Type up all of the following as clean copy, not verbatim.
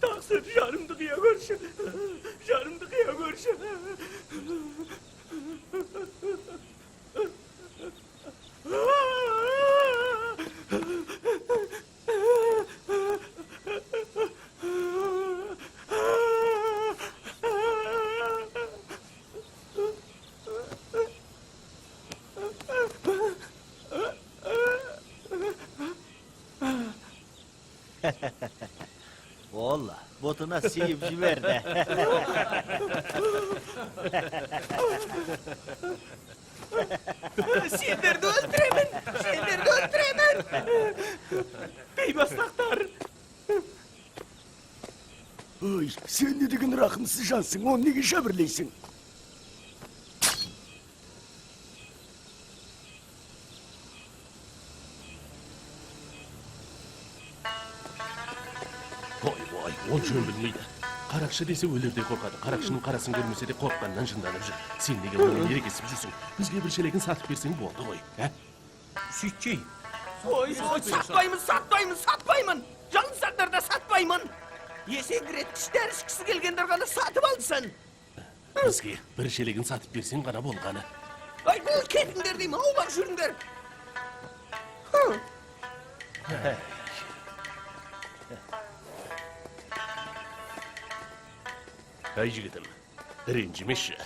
Taksir canımdı kıya görüşü. Canımdı kıya görüşü. Valla botuna siyip jiberdi. Senlerdi öldüremin. Senlerdi öldüremin. Beybastaklar. Ay, sen ne degen rahımsız jansın, onu ne işe birleysin? Vay, ol jön bilmeydi. Qarakçı dese ölürde korkады. Qarakçının qarasını görmese de korkqandan jındanıp jür. Sen nege onu yere kesip jürsün? Bizge bir çelegin satıp berseň boldy goý, he? Sütçey. Oy, satmayman. Canlısakllarda satmayman. Esegretkiçler içkisi gelgenler gana satıp alsın. Bizge bir çelegin satıp berseň gana bolgany. Ay bu ketinler deyim, au bak jürüngler. Ay jigitim, renjimeşi.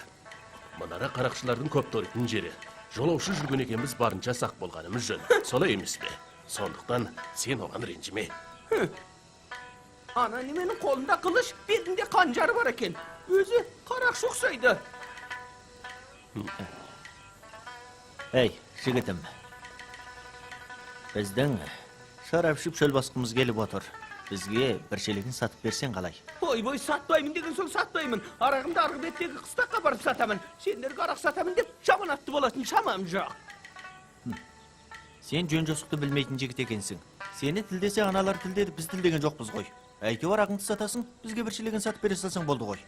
Manara qarakçılardyň köp toriten jeri. Jolawşy jürgen ekenimiz barınça sak bolganymyz jön. Solay emismi? Sonduktan sen ogan renjime. Ana nimenin kolunda kılıç, belinde kancarı var eken. Özü karakçı oksaydı. Hey, jigitim. Bizden şarap içip çöl baskımız gelip otur. Bizge bir çelegin satıp berseň qalay? Oy satmaymin degen soň satmaymin. Aragymda argy betdegi kıstakka barıp satamyn. Senler karak satamyn dep jaman atty bolatyn şamam jok. Sen jön josuktu bilmeýtin jigit ekensiň. Seni tildese analar tildedi, biz tildegen jokpuz goý. Äýke aragыңdy satasyň, bizge bir çelegin satyp bere salsaň boldy goý.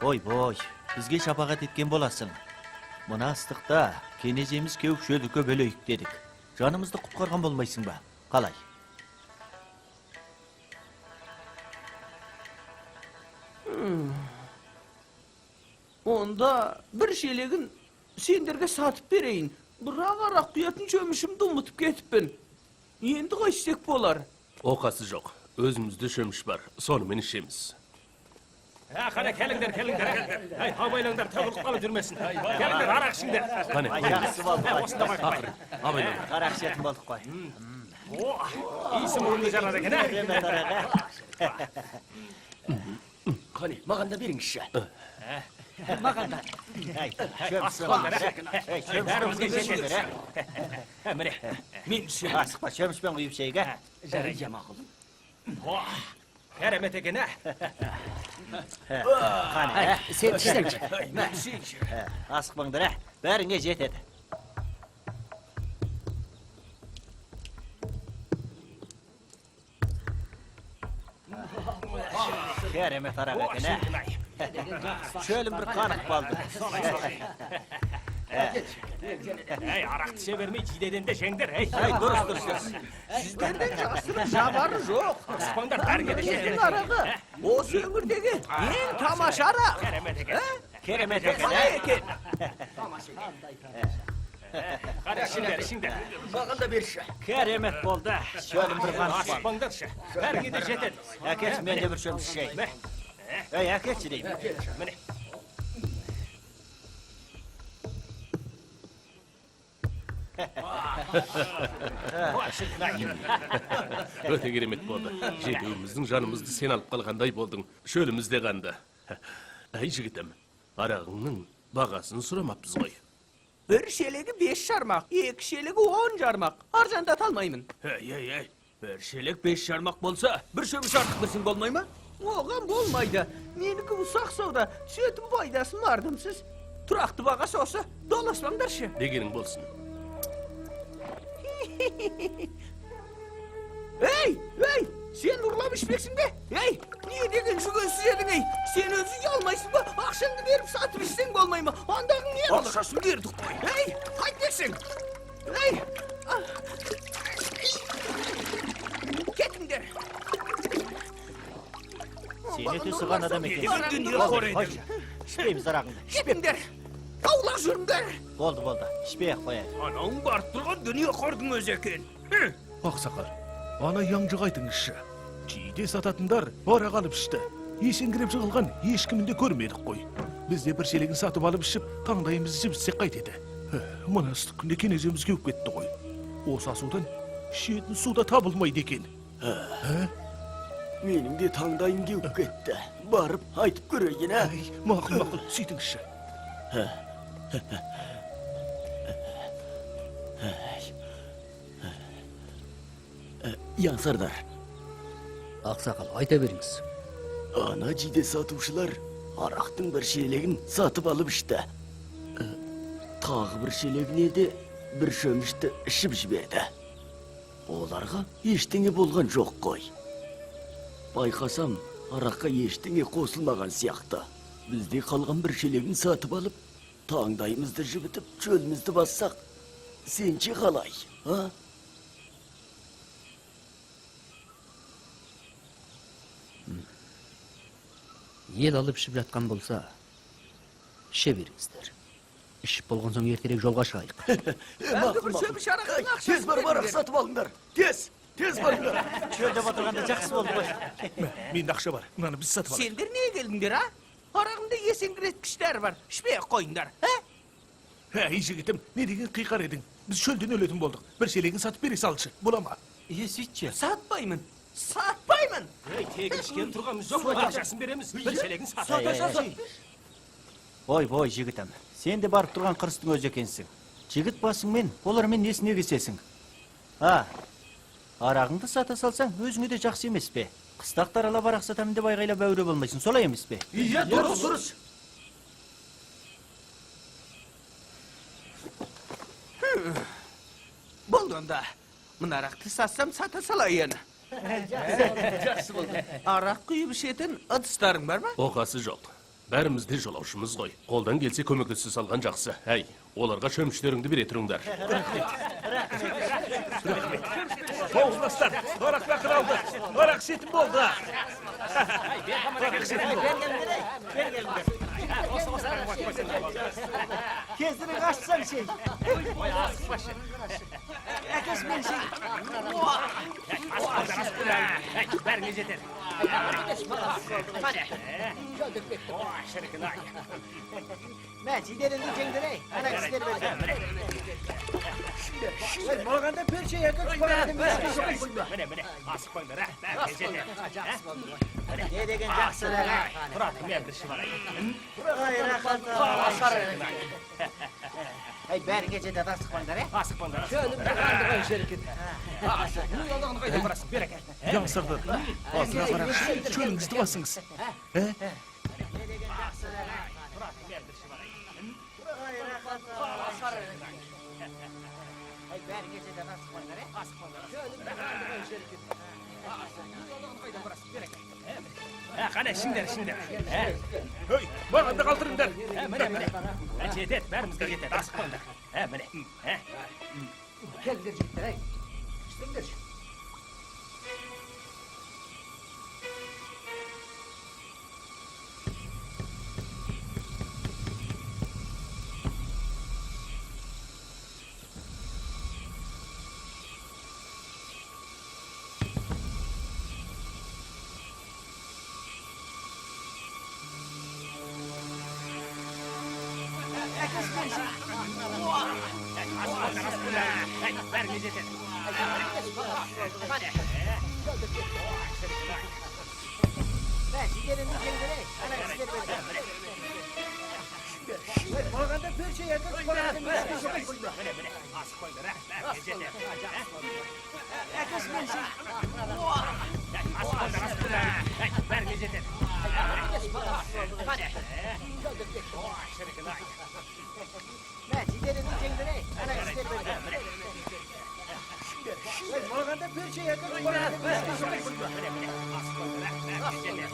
Boy, bizge şapagat etken bolasyň. Mına ыстыкta kenejemiz kewip şöldükö bölöýük dedik. Janymyzdy kutkargan bolmaýsyňba? Qalay? Onda bir şelegin senderge satıp bereyin. Birak arak duyatın çömüşümde unutup ketipin. Endi kaçsak bolar. Okası jok. Özümüzde şömüş bar. Sonu men işemiz. Ha, qana kelingler. Hay, habaylanlar tavuk qalıp jürmesin. Kelingler arak şimdi. Qane, Yaxşı boldy. Osunda bak. Abaylan. Qarak şetim boldyk goý. İyisi murundu jarar eken, ha? Rehmet araga. Qane, mağanda beriň işe. Hey, çömüş boldy. Hey, çömüş boldy. Ha, mene. Men şey. Asıqpa, çömüş ben uyup şeyge. Jarayjam ağıl. Keremet eken, ha? Qane, Sen tişlerce. asıqmaňdyr, ha? Bäriňe jetedi. Keremet arak eken, ha? Şöyle bir kanık boldy. Hey, arak tişe vermeyi cideden de şengdir, hey. Hey, durus. Sizlerden jasırın jabarı jok. Sıpanlar target Senin eşeğe. arağı. O söngürdeki en tamaşa arak. Keremet eken. Keremet eken, Kana ha? eken. Qara şimdi. Mağanda bir şey. Keremet boldy. Şöyle bir kanık boldy. Aşpanlar şe. Berge de jetet. Äkeç, mende bir çömüş şey. Hey, äkeç diýim. Mene. Öte keremet boldy. Jedüýümizdiň janymyzdy sen alyp galganday boldyň. Şölümizde ganda. Ay jigitim, aragyňyň bagasyny suramapyz goý. Bir şelegi 5 şarmak, 2 şelegi 10 jarmak. Arjanda atalmaymin. Hey. Bir şeylik 5 şarmak bolsa, bir şömüş artık mısın bolmay mı? Oğam bolmaydı. Meniki usaq sowda, çötüm faydasyn bardymsyz. Turakty bagası olsa dolaşmaňlar şe. Degeniň bolsun. Hey! Sen urlap içmeksin be! Hey! Niye degen şu gözsüz edin ey? Sen özü yalmaysın mı? Akşamda verip satıp içsen bolmay mı? Andağın niye alışasın verdik koy? Hey! Kaydeksin! Hey! Ketin der! Tıkan adam eкен. Bir dünya koruydu. Hoş. İşbeymiz arağında. Gidingler. Tavlak жүрүңдер. Boldu. İşbeyek koyar. Анаң барып турган дүние кордың өзү экен. Ақсақал, ана яңжық айтыңызшы. Чейде сататындар бара қалып ішті. Есеңгіреп жығылған ешкімінде көрмедік қой. Біз де бір шелегін сатып алып ішіп, таңдайымызды жібітсек қайтеді. Мына ыстық күнде кенеземіз кеуіп кетті ғой. Осы асудан ішетін суда табылмайды екен. Менің де таңдайым кеуіп кетті. Барып айтып көрейін, ә? Мақұл, сөйтіңізші. Яңсардар, Ақсақал, айта беріңіз. ана жиде сатушылар арақтың бір шелегін сатып алып ішті. Тағы бір шелегіне де бір шөмішті ішіп жіберді. Оларға ештеңе болған жоқ қой. Байқасам, араққа ештеңе қосылмаған сияқты. Бізде қалған бір шелегін сатып алып, таңдайымызды жібітіп, чөлімізді бассақ, сенше қалай, а? Ел алып ішіп жатқан болса, іше беріңіздер. Ішіп болған соң ертерек жолға шығайық. Әлгі бір шөміш арақтың ақшасын Тез барып арақ сатып алыңдар. Тез барыңдар. Çölde отырғанда жақсы болды ғой. Менде ақша бар, мынаны біз сатып алайық. Сендер не келдіңдер, а? Арағында есеңгіреткіштер бар. Ішпей қойыңдар, ә? Ей жігітім, не деген қиқар едің? Біз шөлден өлетін болдық. Бір шелегін сатып бере салшы, бола ма? Сөйтші. Сатпаймын. Сатпаймын. Ей, тегін ішкен тұрғанымыз жоқ. Ақшасын береміз. Bir шелегін сатып. Бой, жігітім. Сен де барып тұрған қырыстың өзі екенсің. Жігіт басыңмен, олармен несіне кесесің? Арағыңды сата салсаң, өзіңе де жақсы емес пе? Қыстақтар ала барақ сатамын деп айғайлап әуре болмайсың, солай емес пе? Иә, дұрыс. Болды онда. Мына арақты сатсам сата салайын. Арақ құйып ішетін ыдыстарың бар ма? Оқасы жоқ. Бәрімізде жолаушымыз ғой. Қолдан келсе көмектесе салған жақсы. Әй, оларға шөміштеріңді бере тұрыңдар. Тоғызбастар, арақ бақыр алды. Арақ сетім болды. Кездірек ашсам şey. Әкес мен şey. Бәріңе жетер. Mən ciderini cengdirey. Ana ister böyle. Morganda perçe yakıp koyardım. Mine, asık koyunlar, ha. Bәріңе жетер. Ne degen жақсылар. Тұратым ердіші бар. Ay rahat. Ay bәрге жетеді асық koyunlar. Asık koyunlar. Şöyle bir kandıran şirket. Bu yoldan қайда барасың? Бер әке. Яңсардар, азыра қарақшы, чөліңізді басыңыз. Ay bərge жетеді асық koyunlar. Қане, ішіңдер. Өй, маған да қалтырыңдар. Міне. Жетеді, бәрімізге жетеді. Асық koyunlar. Міне. Келдер жігіттер, ей. İştіңдер. Bәріңе жетеді. Ben ciderini cengdirey. Ana ister böyle. Morganda perçe yakıp koyardım. Mine, asık koyunlar, ha. Bərіңе жетеді. Әкес мен şey. Asık koyunlar. Bərіңe жетеді. Ben ciderini cengdirey. Ana ister böyle. Morganda perçe yakıp koyardım. Mine, asık koyunlar, ha. Bərіңe жетеді.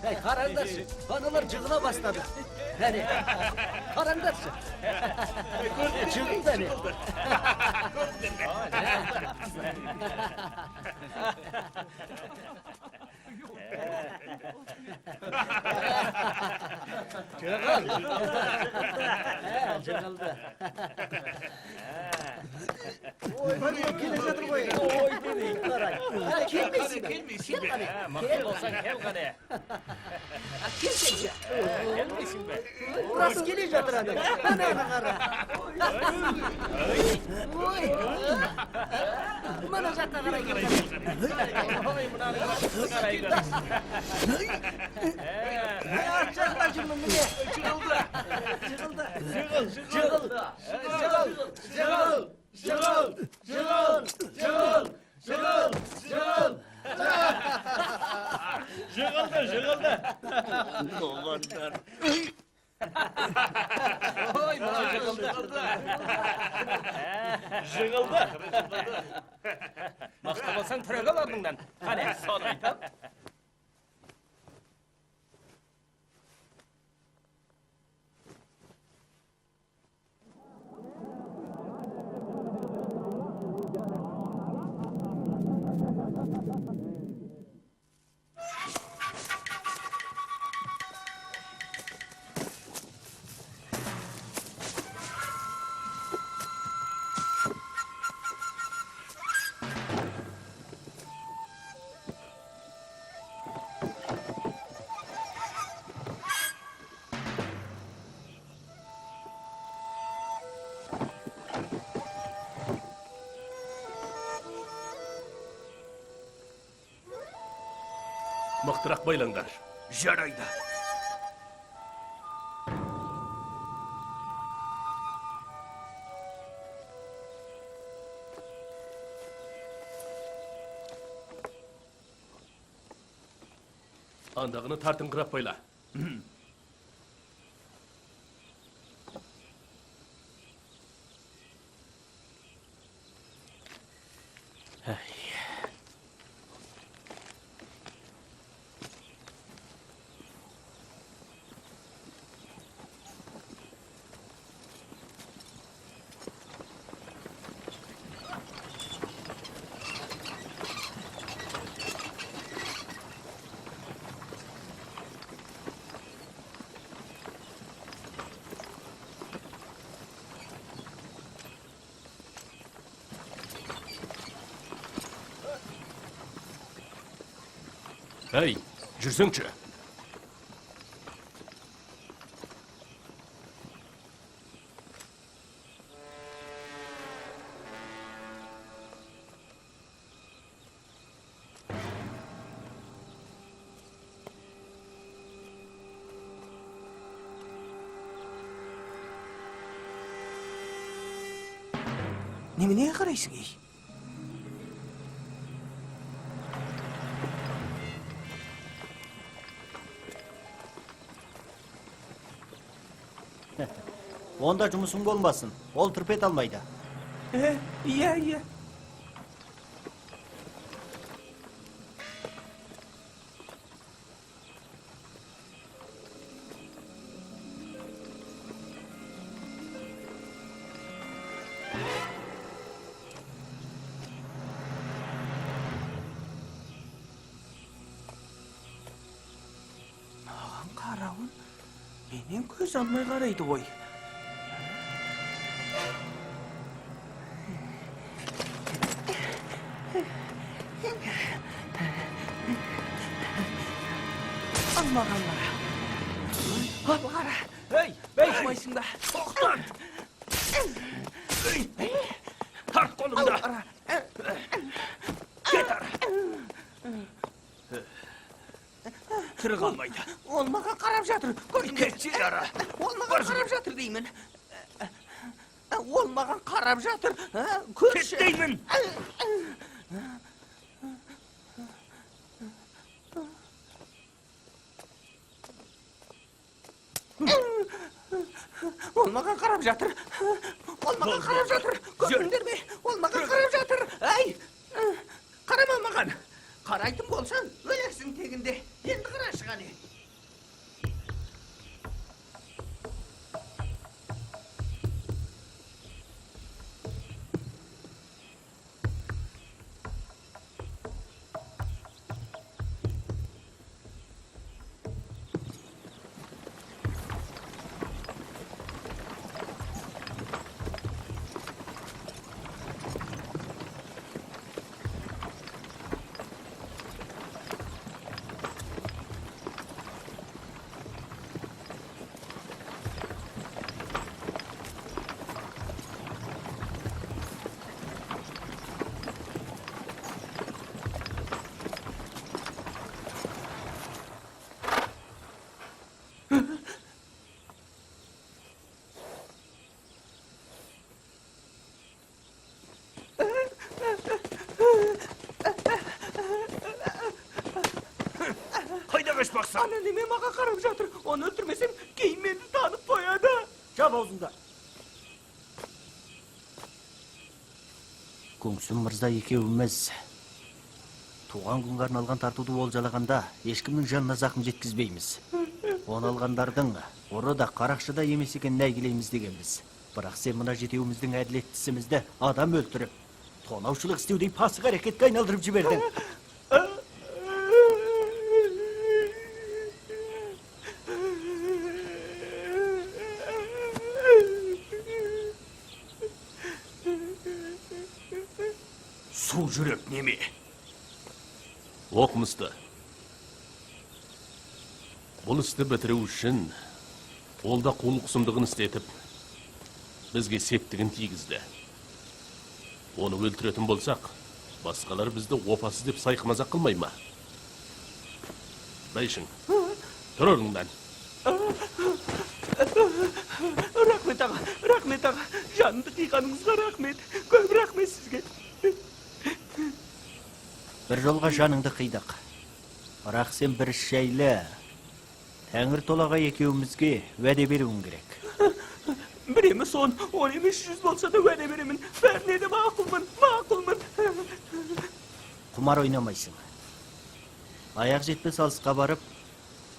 Hey, karardarsın. Analar cıgıla başladı. Hani, karardarsın. Cıgıl beni. Cıgıldı. Gelmesin be. Maqsad olsan kel qani. Gelmesin be. Burası gelince duralım. Bana kara. Oy. Bana zaten kara geldi. Oy, bunani qaraylar. Çakla şimdi bu ne? Cıgıldı. Cıgıldı. Cıgıldı. Jığıldı. Oy, bana jığıldı. Maqsad olsan türege bardыңdan. Qani, so'ni aytam. Mıqtırak baylanlar. Жарайды. Andağını tartыңқырап bayla. Hey, жүрсеңші. Неменеге қарайсың, ей? Онда жұмысың болмасын. Ол түрпет алмайды. Иә. Маған қарауын менен көз алмай қарайды ғой. Алмаған қара. Ал қара. Hey, bey, Алмайсың да. Тоқтан. tart kolumda. Get ara. Tırı kalmaydı. Ол маған қарап жатыр. Кетші ара. Ол маған қарап жатыр деймін. Ол маған қарап жатыр. Көрші. Ket deymin. Ол маған қарап жатыр. Ол маған қарап жатыр. Көрдіңдер ме? Ол маған қарап жатыр. Ай! Қарама маған. Қарайтын болсаң, өлексің тегінде. Енді Ana neme maga karab жатыр? Onu öldürmesem keyin meni tanıp koyады. Жап аузыңды. Көңсүн мырза екеуіміз туған күнге арналған тартуды болжалаганда ешкімнің жанына зақым жеткізбейміз. Оны алғандардың ұры да қарақшы да емес екенін әйгілейміз дегенбіз. Бірақ сен мына жетеуіміздің әділеттісімізді адам өлтіріп, тонаушылық істеудей пасық әрекетке айналдырып жібердің. Су жүрек неме? Оқмысты. Бұл істі бітіру үшін ол да қулық сұмдығын істетіп, бізге септігін тигізді. Оны өлтіретін болсақ, басқалар бізді опасыз деп сайқымазақ қылмай ма? Бәйшің, тұр орныңнан. Рахмет аға. Жанымды қиғаныңызға рахмет. Көп рахмет сізге. Бір жолға жаныңды қидық. Бірақ сен бір шәйлі Тәңір толаға екеуімізге вәде беруің керек. Bir емес 10, 10 емес 100 болса да уәде беремін. Бәріне де мақұлмын. Құмар ойнамайсың. Аяқ жетпес алысқа барып,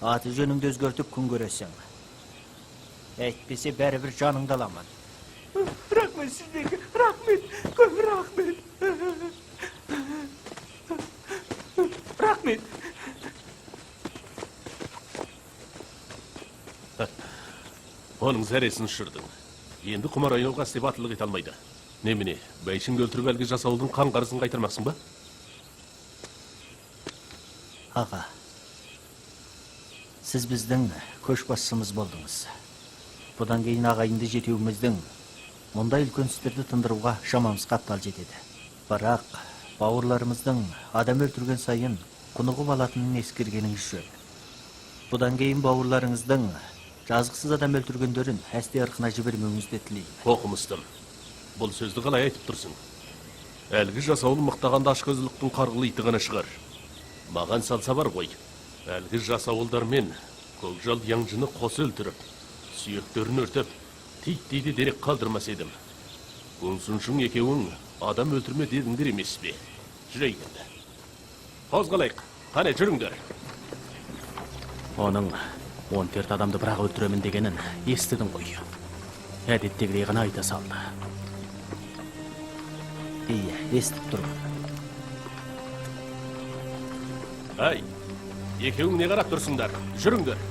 аты жөніңді өзгертіп күн көресің. Әйтпесе бәрібір жаныңды аламын. Рахмет сіздерге, рахмет, көп рахмет. Рахмет. Оның зәресін ұшырдың. Енді құмар ойнауға стебатылық ете алмайды. Неміне, бәйшін өлтіріп әлгі жасауылдың қан қарызын қайтармақсың ба? Аға, сіз біздің көшбасшымыз болдыңыз. Бұдан кейін ағайынды жетеуіміздің мұндай үлкен істерді тындыруға шамамыз қаптал жетеді. Бірақ бауырларымыздың адам өлтірген сайын құнығып алатынын ескергеніңіз жөн. Бұдан кейін бауырларыңыздың жазықсыз адам өлтіргендерін әсте ырқына жібермеуіңізді тілеймін. Оқымыстым. Бұл сөзді қалай айтып тұрсың? Әлгі жасауыл мықтағанда ашқözліктің қарғылы итіғаны шығар. Маған салса бар ғой. Әлгі жасауылдар мен көкжал яңжыны қос өлтіріп, сүйектерін өртіп, титтейді дерек қалдырмас едім. Көңсүншің екеуің адам өлтірме дедіңдер емес бе? Жүрейік енді. Қозғалайық, қане жүріңдер. Оның 14 адамды бірақ өлтіремін дегенін естідің ғой. Әдеттегідей ғана айта салды. Иә, естіп тұрмын. Ай, екеуің не қарап тұрсыңдар? Жүріңдер.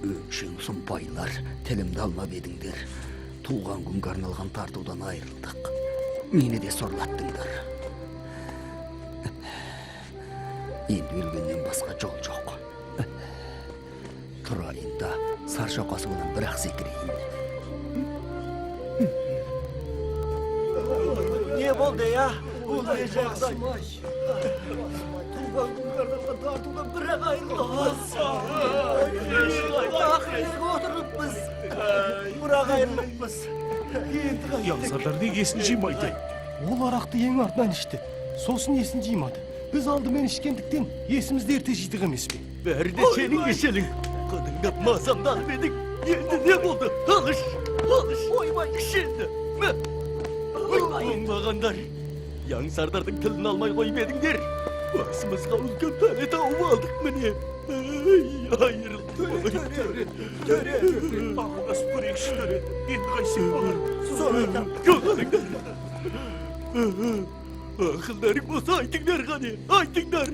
Өңшең сұмпайлар, тілімді алмап едіңдер. Туған күнге арналған тартудан айырылдық. Мені де сорлаттыңдар. Енді өлгеннен басқа жол жоқ. Тұрайын да саршоқасы болан бір-ақ секірейін. Не болды, я? Бұл не жағдай? Туған күнге арналған тартудан бір-ақ айырылдық. Бірақ айырылыппыз. Яңсардар неге есін жимайды? Ол арақты ең артынан ішті. Сосын есін жимады. Біз алдымен ішкендіктен есімізді ерте жидік емес пе? Бәрі де сенің кешелің. Қыдыңдап мазамды алып едік. Енді не болды? Алыш! Ойбай, ішенді! Оңбағандар! Яңсардардың тілін алмай қойып едіңдер. Басымызға үлкен пәле тауып алдық міне. Айырылды. Ağlas börekşileri. Endi qaysi bağır? Göğleringler. Akıllarım olsa aytinglar gani. Aytinglar.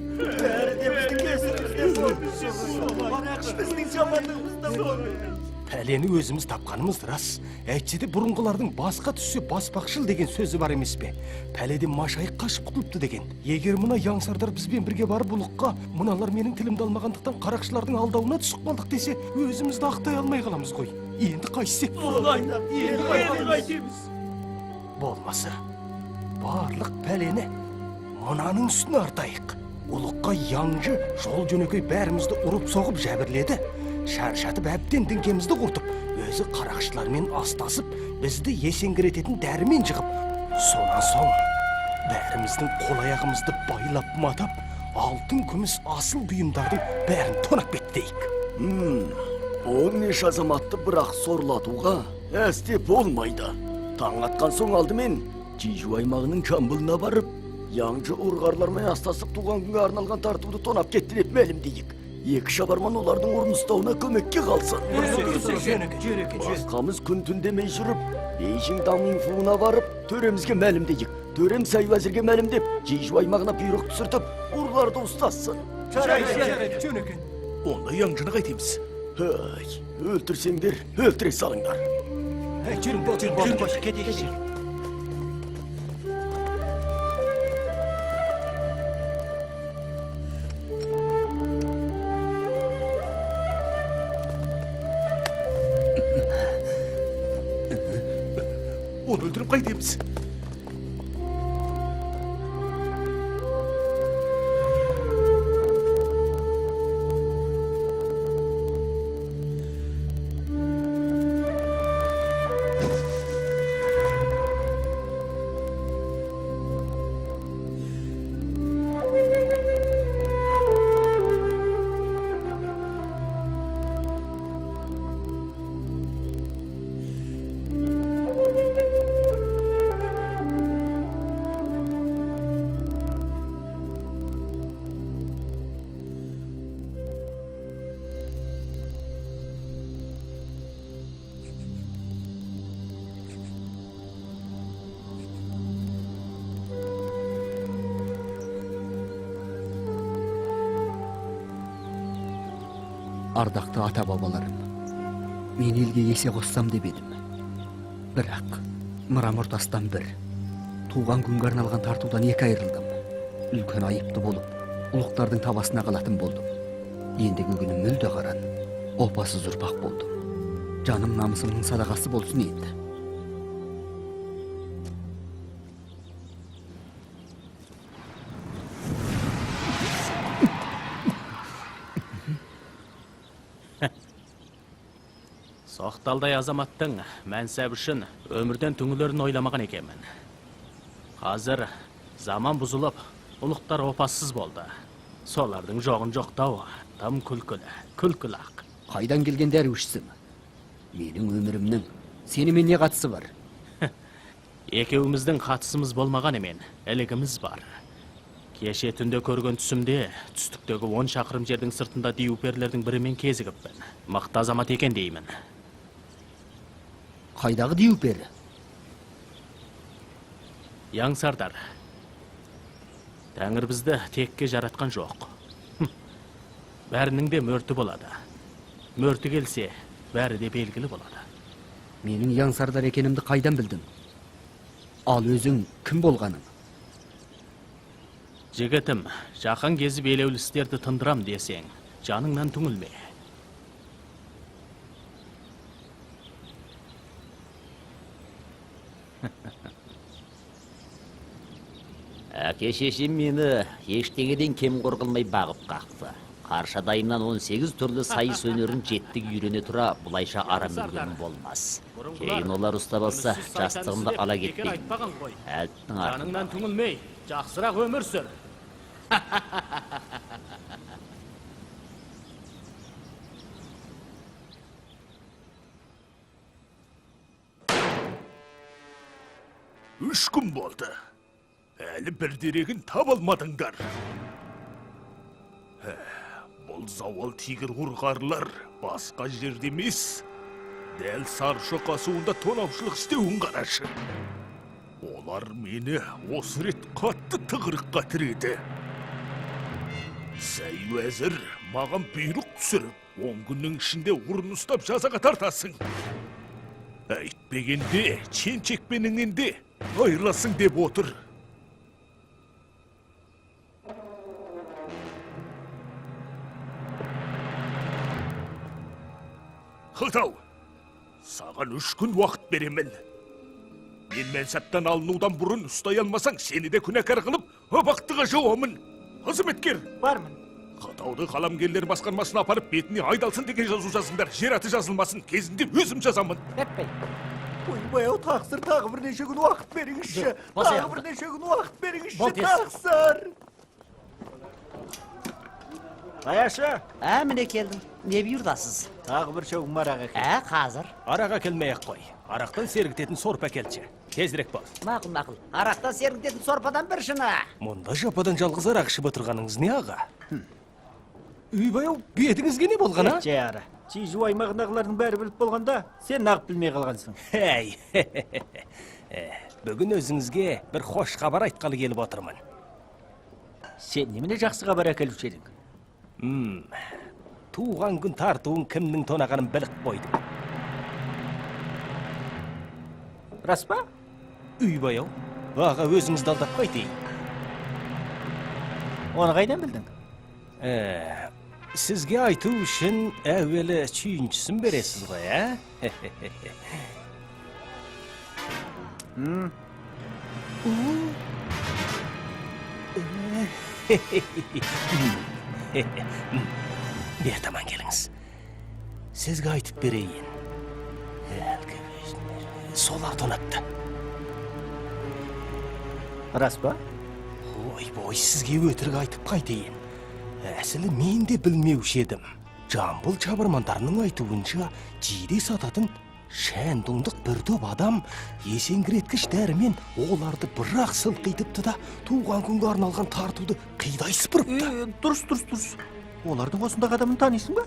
Пәлені өзіміз тапқанымыз рас. Әйтсе де бұрынғылардың басқа түссе баспақшыл деген сөзі бар емес пе? Пәледен машайық қашып құтылыпты деген. Егер мына яңсардар бізбен бірге барып ұлыққа, мыналар менің тілімді алмағандықтан қарақшылардың алдауына түсіп қалдық десе, өзімізді ақтай алмай қаламыз ғой. Енді қайсы? Болмаса, барлық пәлені мынаның үстіне артайық. Ұлыққа яңжы жол жөнекей бәрімізді ұрып соғып жәбірледі. Шаршатып әбден діңкемізді құртып, өзі қарақшылармен астасып, бізді есеңгірететін дәрімен жығып, сонан соң бәріміздің қол-аяғымызды байлап матап, алтын күміс асыл бұйымдардың бәрін тонап кетейік. Он еш азаматты бірақ сорлатуға әсте болмайды. Таң атқан соң алдымен Чижу аймағының Камбылына барып, яңжы ұрғарлармен астасып туған күнге арналған тартуды тонап кетті деп мәлімдейік. Екі шабарман олардың орын ұстауына көмекке қалсын. Басқамыз күн түн демей жүріп, Бейжің Даминфуына барып, төремізге мәлімдейік. Төрем сай уәзірге мәлімдеп, Чижу аймағына бұйрық түсіртіп, ұрғарды ұстасын. Онда яңжыны қайтеміз. Өлтірсеңдер, өлтіре салыңдар. Onu öldürüp қайтеміз. Ардақты ата бабаларым, мен елге есе қоссам деп едім. Бірақ мұрам ортастан бір, туған күнге арналған тартудан екі айырылдым. Үлкен айыпты болып, ұлықтардың табасына қалатын болдым. Ендігі күнім мүлде қаран, опасыз ұрпақ болдым. Жаным намысымның садағасы болсын енді. Соқталдай азаматтың мәнсәбі үшін өмірден түңілерін ойламаған екенмін. Қазір заман бұзылып, ұлықтар опассыз болды. Солардың жоғын жоқтау, там күлкілі ақ. Қайдан келген дәруішсің? Менің өмірімнің сенімен не қатысы бар? Екеуіміздің қатысымыз болмаған емен, әлігіміз бар. Кеше түнде көрген түсімде, түстіктегі 10 шақырым жердің сыртында диуперлердің бірімен кезігіппін. Мықты азамат екен деймін. Қайдағы диупері? Яңсардар. Тәңір бізді текке жаратқан жоқ. Бәрінің де мөрті болады. Мөрті келсе, бәрі де белгілі болады. Менің яңсардар екенімді қайдан білдің? Ал өзің кім болғаның? Жігітім, жақын кезіп елеулі істерді тындырам десең, жаныңнан түңілме. Әке-шешем мені ештеңеден кем қорғылмай бағып қақты. Қаршадайымнан 18 түрлі сайыс өнерін жеттік үйрене тұра, бұлайша арам өлгенім болмас. Кейін олар ұстап алса, жастығымды ала кетпеймін. Әлттің артында. Жаныңнан түңілмей, жақсырақ өмір сүр. Үш күн болды. Әлі бір дерегін таба алмадыңдар. Ол завал тигір құрғарлар басқа жерде емес. Дәл Саршоқа суында тонаушылық істеуін қарашы. Олар мені осы рет қатты тығырыққа тіреді. Сәй уәзір маған бұйрық түсіріп, 10 күннің ішінде ұрын ұстап жазаға тартасың. Әйтпегенде, чен-чекпеніңнен де айырыласың деп отыр. Хытау, саған 3 күн уақыт беремін. Мен мәнсаптан алынудан бұрын ұстай алмасаң, сені де күнәкар қылып, абақтыға жауамын. Қызметкер! Бармын. Хытауды қаламгерлер басқармасына апарып, бетіне айдалсын деген жазу жазыңдар. Жер аты жазылмасын, кезінде өзім жазамын. Әппей. Ойбай, тақсыр, тағы бірнеше күн уақыт беріңізші. Тағы бірнеше күн уақыт беріңізші, тақсыр. Аяшы, Міне келдім. Не бұйырдасыз? тағы бір шоғым арақ әкел. Қазір. Араға келмей-ақ қой. Арақтан сергітетін сорпа әкелші. Тезірек бол. Мақұл. Арақтан сергітетін сорпадан бір шыны. Мұнда жападан жалғыз арақ ішіп отырғаныңыз не аға? Үйбай-ау, бетіңізге не болған, а? Жай ара. Чижу аймағындағылардың бәрі біліп болғанда, сен нағып білмей қалғансың. Әй, бүгін өзіңізге бір хош хабар айтқалы келіп отырмын. Сен немене жақсы хабар әкелуші едің? Туған күн тартуын кімнің тонағанын біліп қойдым. Рас па? Үйбай-ау, аға өзіңізді алдап қайтайын. Оны қайдан білдің? Сізге айту үшін әуелі чүйіншісін бересіз ғой, ә? Бер таман келіңіз. Сізге айтып берейін. Солар тонатты. Рас па? Ой, сізге өтірік айтып қайтайын. Әсілі мен де білмеуші едім. Жамбыл чабырмандарының айтуынша, жиде сататын шәндұңдық бір топ адам есеңгіреткіш дәрімен оларды бірақ сылқитыпты да туған күнге арналған тартуды қидай сыпырыпты. Дұрыс. Олардың осындағы адамын танисың ба?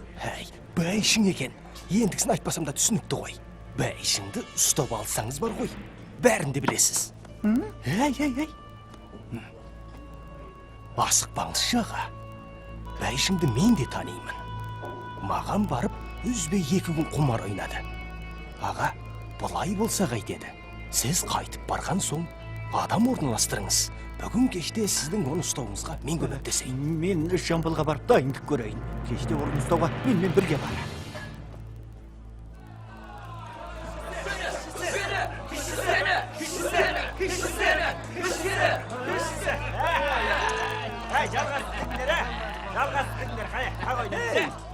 Бәйшің екен. Ендіксін айтпасам да түсінікті ғой. Бәйшіңді ұстап алсаңыз бар ғой. Бәрін де білесіз. Асықпаңыз жаға. Бәйшіңді мен де танимын. Маған барып, үзбей 2 күн құмар ойнады. Аға, бұлай болса қайтеді. Сіз қайтып барған соң, адам орналастырыңыз. Бүгін кеште сіздің оны ұстауыңызға мен көмектесейін. Мен Жамбылға барып дайындық көрейін. Кеште орын ұстауға менімен бірге бар.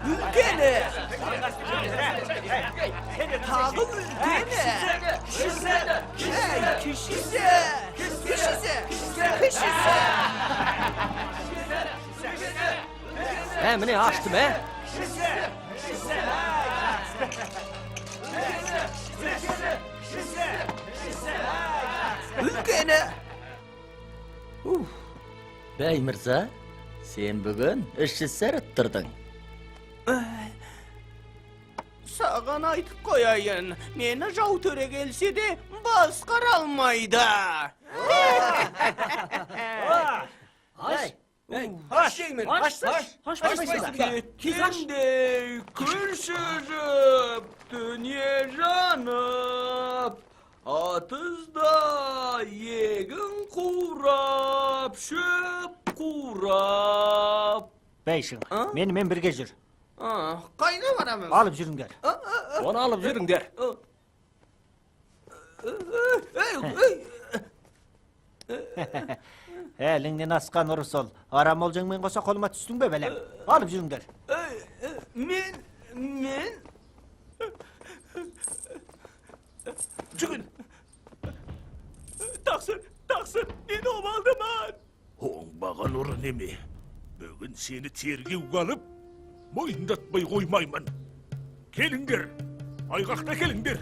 Ülkene! Tağım ülkene! Kişise! Mine açtım, Ülkene! Бәй мырза, сен бүгін ішісер ұттырдың. Саған айтып қояйын, мені жау төре келсе де басқара алмайды. Кеткенде күршіріп, дүние жанып, атызда егін қурап, шөп қурап. Бәйшің, менімен бірге жүр. Қайда барамыз? Алып жүріңдер. Оны алып жүріңдер. Әліңнен асқан ұры сол. Арам олжаңмен қоса қолыма түстің бе бәлем? Алып жүріңдер. Мен? Жүгін! Тақсыр, нені обалдыман? Оңбаған ұры неме. Бүгін сені тергеуге алып, мойындатпай қоймаймын. Келіңдер, айғақта келіңдер.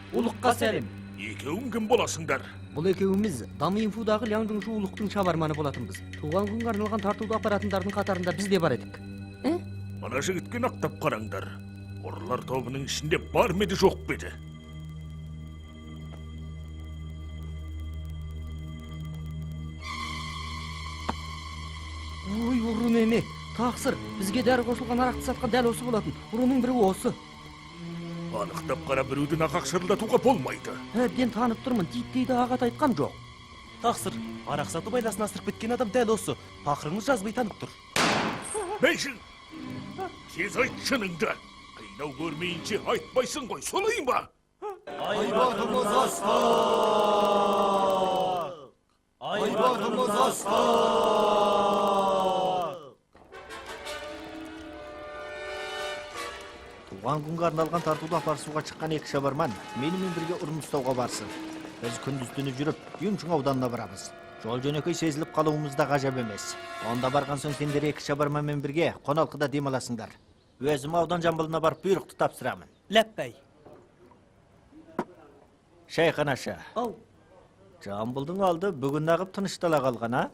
Ұлыққа сәлем. Екеуің кім боласыңдар? Бұл екеуіміз Дамы инфудағы Ляңжыңшу ұлықтың шабарманы болатынбыз. Туған күнге арналған тартуды аппаратындардың қатарында біз де бар едік. Ана жігітке нақтап қараңдар. Ұрылар тобының ішінде бар меді жоқ беді? Ой, ұры неме. Тақсыр, бізге дәрі қосылған арақты сатқан дәл осы болатын. Ұрының бірі осы. Анықтап қара біреуді нақақ шырылдатуға болмайды. Әбден танып тұрмын, дейді ағат айтқан жоқ. Тақсыр, арақ сату байласын асырып кеткен адам дәл осы. Пақырыңыз жазбай танып тұр. Бәйшін! Тез айт шыныңды! Қинау көрмейінше айтпайсың ғой, солай ма? Айбатымыз асқақ! Айбатымыз асқақ! Туған күнге арналған тартуды апарысуға шыққан екі шабарман менімен бірге ұрын ұстауға барсын. Біз күндіз-түні жүріп, Юнчың ауданына барамыз. Жол жөнекей сезіліп қалуымыз да ғажап емес. Онда барған соң сендер екі шабарманмен бірге қоналқыда демаласыңдар. Өзім аудан жамбылына барып бұйрықты тапсырамын. Ләппәй. Шайханашы. Ау. Жамбылдың алды бүгін ағып тыныштала қалған, а?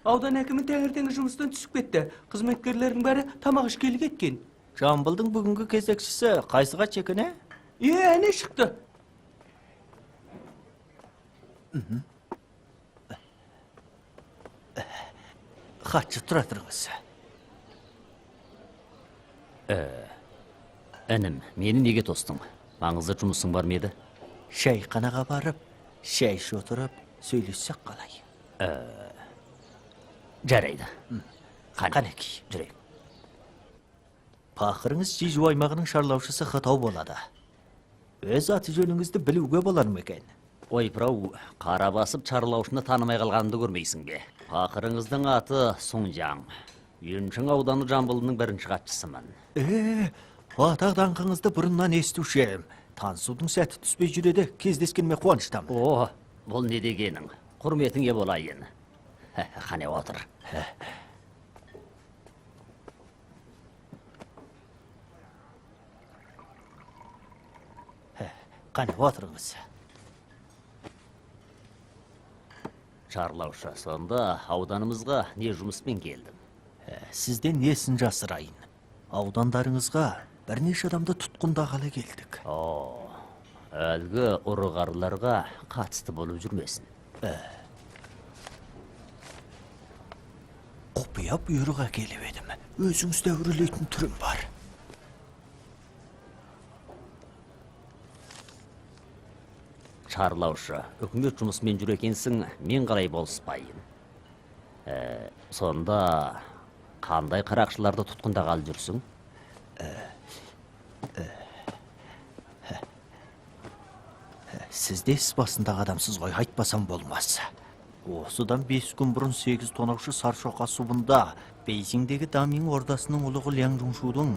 Аудан әкімі тәңертеңгі жұмыстан түсіп кетті. Қызметкерлердің бәрі тамақ ішкелі кеткен. Жамбылдың бүгінгі кезекшісі қайсыға чекіне? Әне шықты. Хатшы тұра тұрыңыз. Інім, мені неге тостың? Маңызды жұмысың бар ма еді? Шайханаға барып, шай іше отырып, сөйлессек қалай? Жарайды. Қанеки. Жүрейік. Пақырыңыз Жижу аймағының шарлаушысы Хытау болады. Өз аты жөніңізді білуге болар ма екен? Ой, бірау, қара басып чарлаушыны танымай қалғанымды көрмейсің бе? Пақырыңыздың аты Сұңжаң. Юнчың ауданы Жамбылының бірінші хатшысымын. Атақ даңқыңызды бұрыннан естушем. Танысудың сәті түспей жүреді, кездескенме қуаныштамын. О, бұл не дегенің? Құрметіңе болайын. Қане отыр. Қане отырыңыз. Чарлаушы, сонда ауданымызға не жұмыспен келдім? Сізден несін жасырайын? Аудандарыңызға бірнеше адамды тұтқындағалы келдік. Әлгі ұрығарларға қатысты болып жүрмесін. Құпия бұйрыға келіп едім. Өзіңізді әурелейтін түрім бар. Чарлаушы, үкімет жұмысымен жүр екенсің, мен қалай болыспайын. Сонда қандай қарақшыларды тұтқындағалы жүрсің? Сізде іс басындағы адамсыз ғой, айтпасам болмас. Осыдан 5 күн бұрын 8 тонаушы Саршоқа суында Бейжіңдегі Дамин ордасының ұлығы Ляңжыңшудың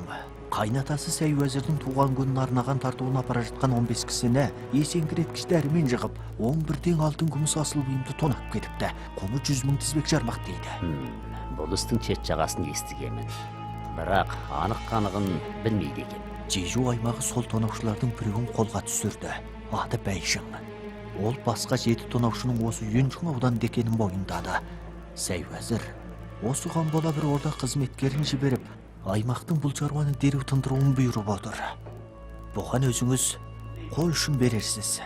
қайнатасы Сәй уәзірдің туған күнін арнаған тартуын апара жатқан 15 кісіні есеңгіреткіш дәрімен жығып, 11 алтын күміс асыл бұйымды тонап кетіпті. Құны 100 мың тізбек жармақ дейді. Бұл істің шет жағасын естігемін. Бірақ анық-қанығын білмейді екен. Жижу аймағы сол тонаушылардың біреуін қолға түсірді. Аты Бәйшің. Ол басқа 7 тонаушының осы Юнчың ауданында екенін мойындады. Сәй уәзір осыған бола бір орда қызметкерін жіберіп, аймақтың бұл шаруаны дереу тындыруын бұйырып отыр. Бұған өзіңіз қол үшін берерсіз.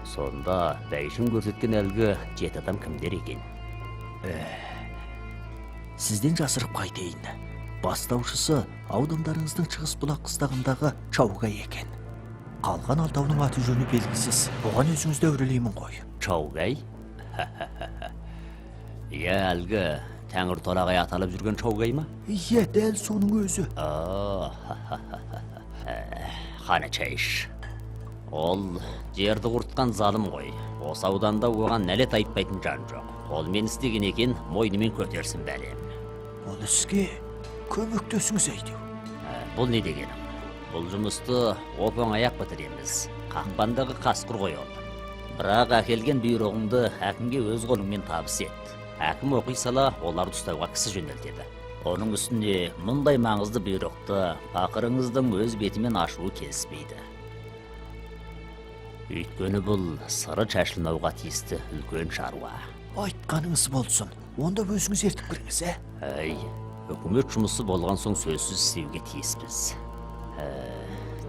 Сонда Бәйшің көрсеткен әлгі 7 адам кімдер екен? Сізден жасырып қайтейін. Бастаушысы аудандарыңыздың шығыс бұлақ қыстағындағы Чаугай екен. Қалған алтауының аты жөні белгісіз. Бұған өзіңізді әурелеймін ғой. Чаугай? Әлгі Тәңір Толағай аталып жүрген Чаугай ма? Дәл соның өзі. Қане чайш. Ол жерді құртқан залым ғой. Осы ауданда оған нәлет айтпайтын жан жоқ. Ол мен істеген екен, мойнымен көтерсін бәлем. Ол іске көмектесіңіз әйдеу. Бұл не дегенім? Бұл жұмысты оп-оңай-ақ бітіреміз. Қақпандағы қасқыр ғой ол. Бірақ әкелген бұйрығыңды әкімге өз қолыңмен табыс ет. Әкім оқи сала оларды ұстауға кісі жөнелтеді. Оның үстіне мұндай маңызды бұйрықты пақырыңыздың өз бетімен ашуы келіспейді. Өйткені бұл сыры шашылмауға тиісті үлкен шаруа. Айтқаныңыз болсын. Онда өзіңіз ертіп кіріңіз, Әй, үкімет жұмысы болған соң сөзсіз істеуге тиіспіз.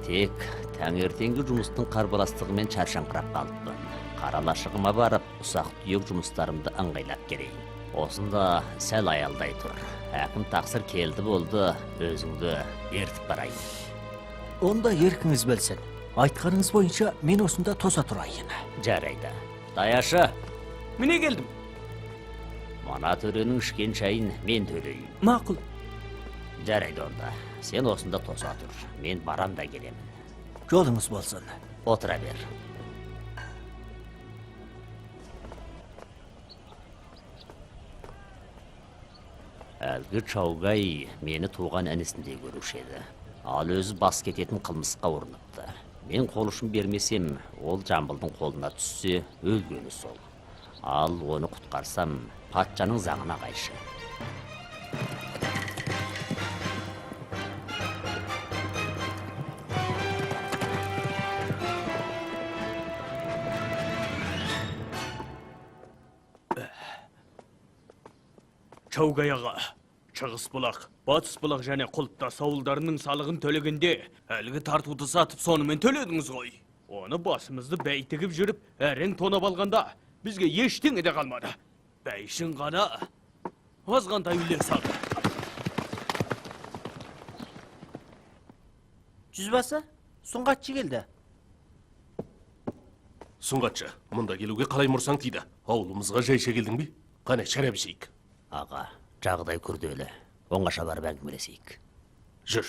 Тек таңертеңгі жұмыстың қарбаластығымен шаршаңқырап қалыппын. Қаралашығыма барып, ұсақ түйек жұмыстарымды ыңғайлап керейін. Осында сәл аялдай тұр. Әкім тақсыр келді болды, өзіңді ертіп барайын. Онда еркіңіз білсін. Айтқаныңыз бойынша мен осында тоса тұрайын. Жарайды. Даяшы, Міне келдім. мана төренің ішкен шайын мен төлейін. Мақұл. Жарайды онда. Сен осында тоса тұр. Мен барам да келемін. Жолыңыз болсын. Отыра бер. Әлгі Чаугай мені туған інісіндей көруші еді. Ал өзі бас кететін қылмысқа орныпты. Мен қол ұшын бермесем, ол Жамбылдың қолына түссе, өлгені сол. Ал оны құтқарсам, патшаның заңына қайшы. Чаугай аға, Шығыс бұлақ, Батыс бұлақ және Құлыптас ауылдарының салығын төлегенде, әлгі тартуды сатып сонымен төледіңіз ғой. Оны басымызды бәйтігіп жүріп, әрін тонап алғанда, бізге ештеңе де қалмады. Бәйшін ғана азғантай үлер салды. Жүзбасы, сұңғатшы келді. Сұңғатшы, мұнда келуге қалай мұрсаң тиді? Ауылымызға жайша келдің бе? Қане, шарап ішейік. Аға, жағдай күрделі. Оңаша барып әңгімелесейік. Жүр.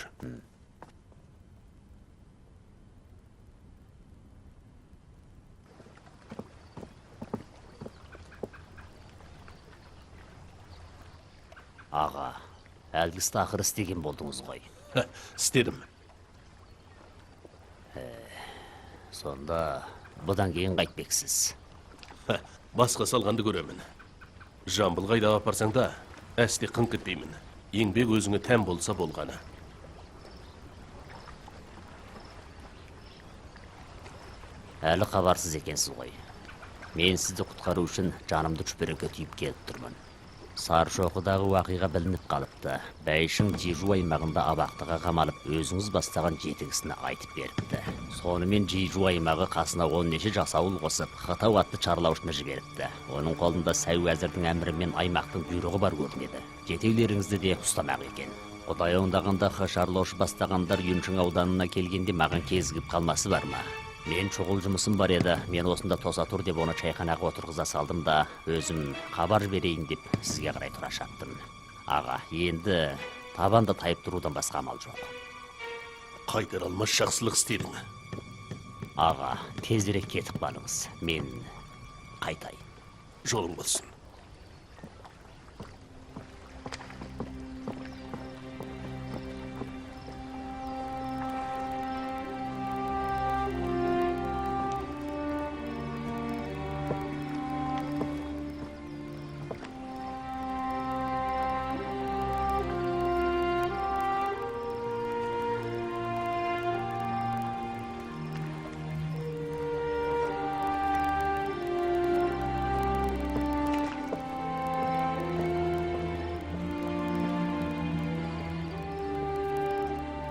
Аға, әлгісті ақыр істеген болдыңыз ғой. Істедім. Сонда бұдан кейін қайтпексіз. Басқа салғанды көремін. Жамбыл қайда апарсаң да, әсте қыңқ етпеймін. Еңбек өзіңе тән болса болғаны. Әлі хабарсыз екенсіз ғой. Мен сізді құтқару үшін жанымды шүберекке түйіп келіп тұрмын. Саршоқыдағы уақиға білініп қалыпты. Бәйшің Жижу аймағында абақтыға қамалып, өзіңіз бастаған жетігісіне айтып беріпті. Сонымен Жижу аймағы қасына 10 жасауыл қосып, Хатау атты чарлаушыны жіберіпті. Оның қолында Сәу әзірдің әмірімен аймақтың бұйрығы бар көрінеді. Жетеулеріңізді де ұстамақ екен. Құдай оңдағанда шарлаушы бастағандар Юншың ауданына келгенде маған кезігіп қалмасы бар ма? Мен шұғыл жұмысым бар еді, мен осында тоса тұр деп оны чайханаға отырғыза салдым да, өзім хабар берейін деп сізге қарай тұра шаптым. Аға, енді табанда тайып тұрудан басқа амал жоқ. Қайтар алмас жақсылық істедің. Аға, тезірек кетіп қалыңыз. Мен қайтайын. Жолың болсын.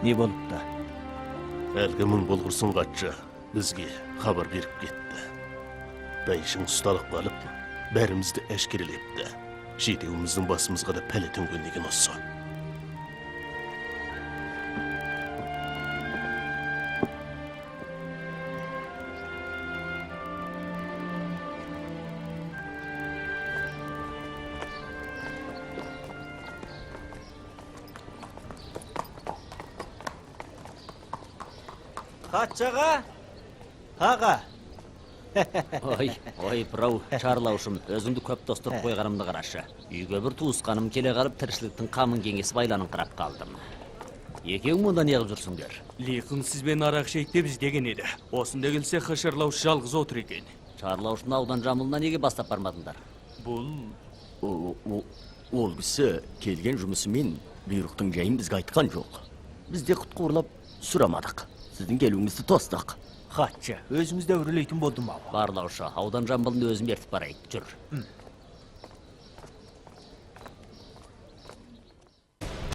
Не болыпты? Әлгі мың болғыр сұңғатшы бізге хабар беріп кетті. Бәйшің ұсталып қалып, бәрімізді әшкерелепті. Жетеуіміздің басымызға да пәле төнген деген осы. Қатшаға, аға. Ой, бірау, чарлаушым, өзіңді көп достырып қойғанымды қарашы. Үйге бір туысқаным келе қалып, тіршіліктің қамын кеңесі байланын қырап қалдым. Екеуің мұнда неғып жүрсіңдер? Лейқын сізбен арақ шейікте біз деген еді. Осында келсе қышырлаушы жалғыз отыр екен. Чарлаушыны аудан Жамбылына неге бастап бармадыңдар? Бұл... Ол кісі келген жұмысымен бұйрықтың жайын бізге айтқан жоқ. Біз де құтқы ұрлап сұрамадық. Сіздің келуіңізді тостық. Хатшы, өзіңізде өрлейтін болдым ау. Барлаушы, аудан жамбылын өзім ертіп барайын. Жүр.